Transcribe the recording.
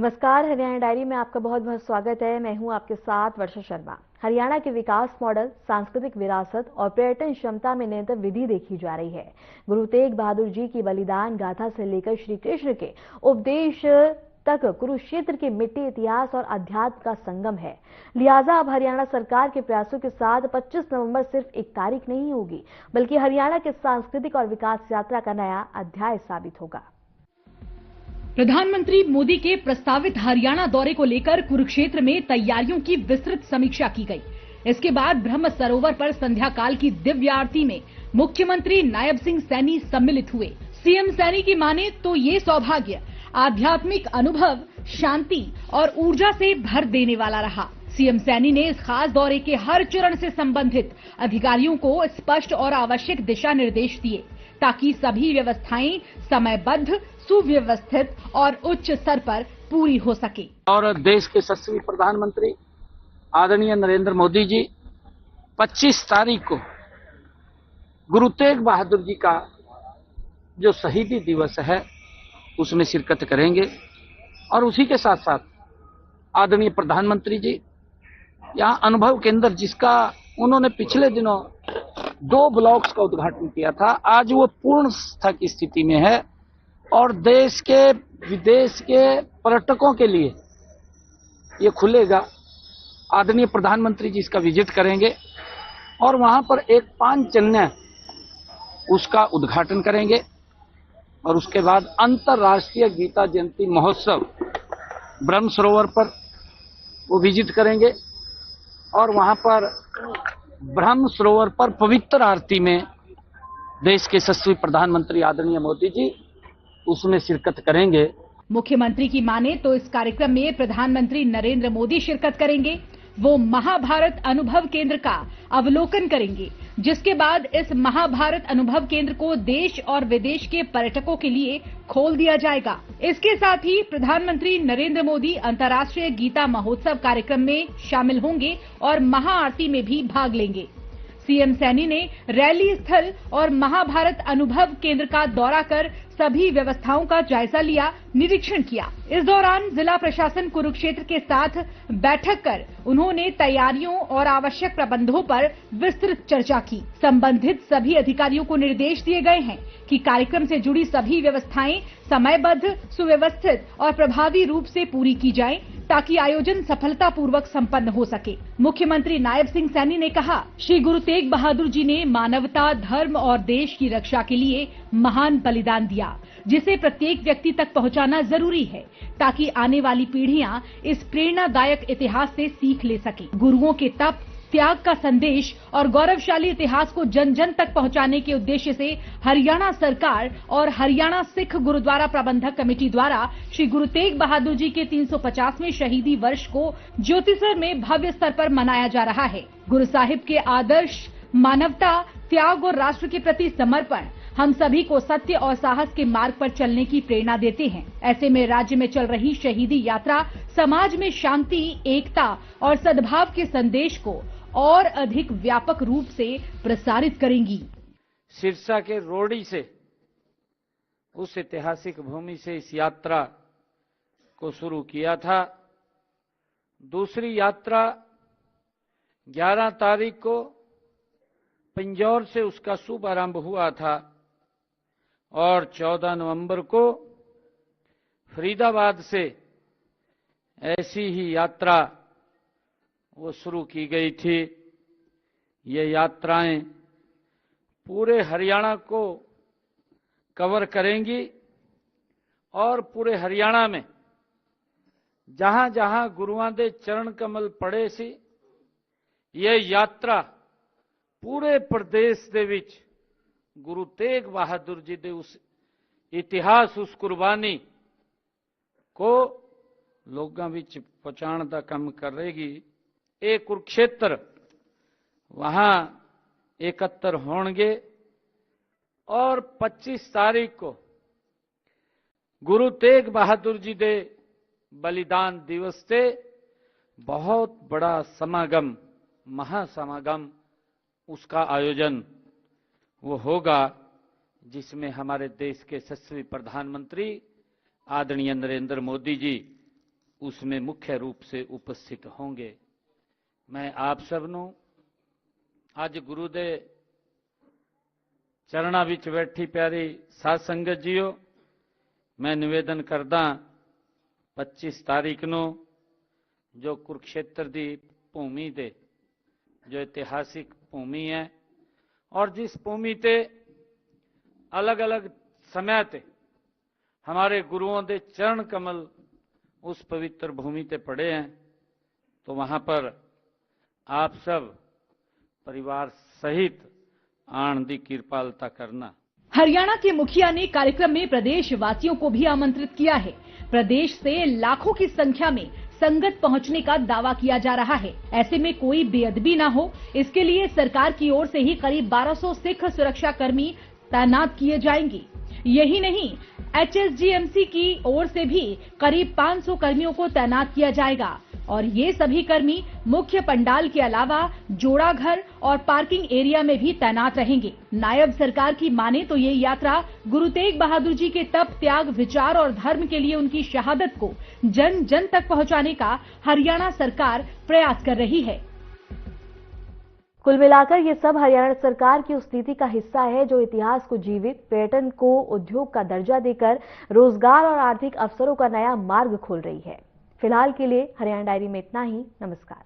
नमस्कार, हरियाणा डायरी में आपका बहुत बहुत स्वागत है। मैं हूं आपके साथ वर्षा शर्मा। हरियाणा के विकास मॉडल, सांस्कृतिक विरासत और पर्यटन क्षमता में निरंतर वृद्धि देखी जा रही है। गुरु तेग बहादुर जी की बलिदान गाथा से लेकर श्री कृष्ण के उपदेश तक कुरुक्षेत्र की मिट्टी इतिहास और अध्यात्म का संगम है। लिहाजा अब हरियाणा सरकार के प्रयासों के साथ 25 नवंबर सिर्फ एक तारीख नहीं होगी, बल्कि हरियाणा के सांस्कृतिक और विकास यात्रा का नया अध्याय साबित होगा। प्रधानमंत्री मोदी के प्रस्तावित हरियाणा दौरे को लेकर कुरुक्षेत्र में तैयारियों की विस्तृत समीक्षा की गई। इसके बाद ब्रह्म सरोवर पर संध्या काल की दिव्य आरती में मुख्यमंत्री नायब सिंह सैनी सम्मिलित हुए। सीएम सैनी की माने तो ये सौभाग्य आध्यात्मिक अनुभव, शांति और ऊर्जा से भर देने वाला रहा। सीएम सैनी ने इस खास दौरे के हर चरण से संबंधित अधिकारियों को स्पष्ट और आवश्यक दिशा निर्देश दिए, ताकि सभी व्यवस्थाएं समयबद्ध, सुव्यवस्थित और उच्च स्तर पर पूरी हो सके। और देश के यशस्वी प्रधानमंत्री आदरणीय नरेंद्र मोदी जी 25 तारीख को गुरु तेग बहादुर जी का जो शहीदी दिवस है उसमें शिरकत करेंगे। और उसी के साथ साथ आदरणीय प्रधानमंत्री जी यहाँ अनुभव केंद्र, जिसका उन्होंने पिछले दिनों 2 ब्लॉक्स का उद्घाटन किया था, आज वो पूर्ण की स्थिति में है और देश के विदेश के पर्यटकों के लिए ये खुलेगा। आदरणीय प्रधानमंत्री जी इसका विजिट करेंगे और वहां पर एक पांचजन्य उसका उद्घाटन करेंगे और उसके बाद अंतर्राष्ट्रीय गीता जयंती महोत्सव ब्रह्म सरोवर पर वो विजिट करेंगे और वहां पर ब्रह्म सरोवर पर पवित्र आरती में देश के यशस्वी प्रधानमंत्री आदरणीय मोदी जी उसमें शिरकत करेंगे। मुख्यमंत्री की माने तो इस कार्यक्रम में प्रधानमंत्री नरेंद्र मोदी शिरकत करेंगे। वो महाभारत अनुभव केंद्र का अवलोकन करेंगे, जिसके बाद इस महाभारत अनुभव केंद्र को देश और विदेश के पर्यटकों के लिए खोल दिया जाएगा। इसके साथ ही प्रधानमंत्री नरेंद्र मोदी अंतर्राष्ट्रीय गीता महोत्सव कार्यक्रम में शामिल होंगे और महाआरती में भी भाग लेंगे। सीएम सैनी ने रैली स्थल और महाभारत अनुभव केंद्र का दौरा कर सभी व्यवस्थाओं का जायजा लिया, निरीक्षण किया। इस दौरान जिला प्रशासन कुरुक्षेत्र के साथ बैठक कर उन्होंने तैयारियों और आवश्यक प्रबंधों पर विस्तृत चर्चा की। संबंधित सभी अधिकारियों को निर्देश दिए गए हैं कि कार्यक्रम से जुड़ी सभी व्यवस्थाएं समयबद्ध, सुव्यवस्थित और प्रभावी रूप से पूरी की जाएं, ताकि आयोजन सफलतापूर्वक संपन्न हो सके। मुख्यमंत्री नायब सिंह सैनी ने कहा, श्री गुरु तेग बहादुर जी ने मानवता, धर्म और देश की रक्षा के लिए महान बलिदान दिया, जिसे प्रत्येक व्यक्ति तक पहुंचाना जरूरी है, ताकि आने वाली पीढ़ियां इस प्रेरणादायक इतिहास से सीख ले सके। गुरुओं के तप, त्याग का संदेश और गौरवशाली इतिहास को जन जन तक पहुंचाने के उद्देश्य से हरियाणा सरकार और हरियाणा सिख गुरुद्वारा प्रबंधक कमेटी द्वारा श्री गुरु तेग बहादुर जी के 350वें शहीदी वर्ष को ज्योतिसर में भव्य स्तर पर मनाया जा रहा है। गुरु साहिब के आदर्श, मानवता, त्याग और राष्ट्र के प्रति समर्पण हम सभी को सत्य और साहस के मार्ग पर चलने की प्रेरणा देते हैं। ऐसे में राज्य में चल रही शहीदी यात्रा समाज में शांति, एकता और सद्भाव के संदेश को और अधिक व्यापक रूप से प्रसारित करेंगी। सिरसा के रोड़ी से, उस ऐतिहासिक भूमि से इस यात्रा को शुरू किया था। दूसरी यात्रा 11 तारीख को पिंजौर से उसका शुभ आरंभ हुआ था और 14 नवंबर को फरीदाबाद से ऐसी ही यात्रा वो शुरू की गई थी। ये यात्राएं पूरे हरियाणा को कवर करेंगी और पूरे हरियाणा में जहां जहां गुरुआं दे चरण कमल पड़े सी, ये यात्रा पूरे प्रदेश दे विच गुरु तेग बहादुर जी दे उस इतिहास, उस कुर्बानी को लोगों विच पहुंचाने का काम करेगी। ये कुरुक्षेत्र वहां एकत्र होंगे और 25 तारीख को गुरु तेग बहादुर जी दे बलिदान दिवस से बहुत बड़ा समागम, महासमागम, उसका आयोजन वो होगा, जिसमें हमारे देश के यशस्वी प्रधानमंत्री आदरणीय नरेंद्र मोदी जी उसमें मुख्य रूप से उपस्थित होंगे। मैं आप सबनों आज गुरु दे चरणा विच बैठी प्यारी साध संगत जीओ, मैं निवेदन करदा 25 तारीख नूं जो कुरुक्षेत्र दी भूमि दे जो इतिहासिक भूमि है और जिस भूमि ते अलग अलग समय ते हमारे गुरुओं दे चरण कमल उस पवित्र भूमि ते पड़े हैं, तो वहां पर आप सब परिवार सहित आन दी कृपालता करना। हरियाणा के मुखिया ने कार्यक्रम में प्रदेश वासियों को भी आमंत्रित किया है। प्रदेश से लाखों की संख्या में संगत पहुंचने का दावा किया जा रहा है। ऐसे में कोई बेअदबी न हो, इसके लिए सरकार की ओर से ही करीब 1200 सिख सुरक्षा कर्मी तैनात किए जाएंगे। यही नहीं, HSGMC की ओर से भी करीब 500 कर्मियों को तैनात किया जाएगा और ये सभी कर्मी मुख्य पंडाल के अलावा जोड़ा घर और पार्किंग एरिया में भी तैनात रहेंगे। नायब सरकार की माने तो ये यात्रा गुरु तेग बहादुर जी के तप, त्याग, विचार और धर्म के लिए उनकी शहादत को जन जन तक पहुंचाने का हरियाणा सरकार प्रयास कर रही है। कुल मिलाकर ये सब हरियाणा सरकार की उस नीति का हिस्सा है जो इतिहास को जीवित, पर्यटन को उद्योग का दर्जा देकर रोजगार और आर्थिक अवसरों का नया मार्ग खोल रही है। फिलहाल के लिए हरियाणा डायरी में इतना ही। नमस्कार।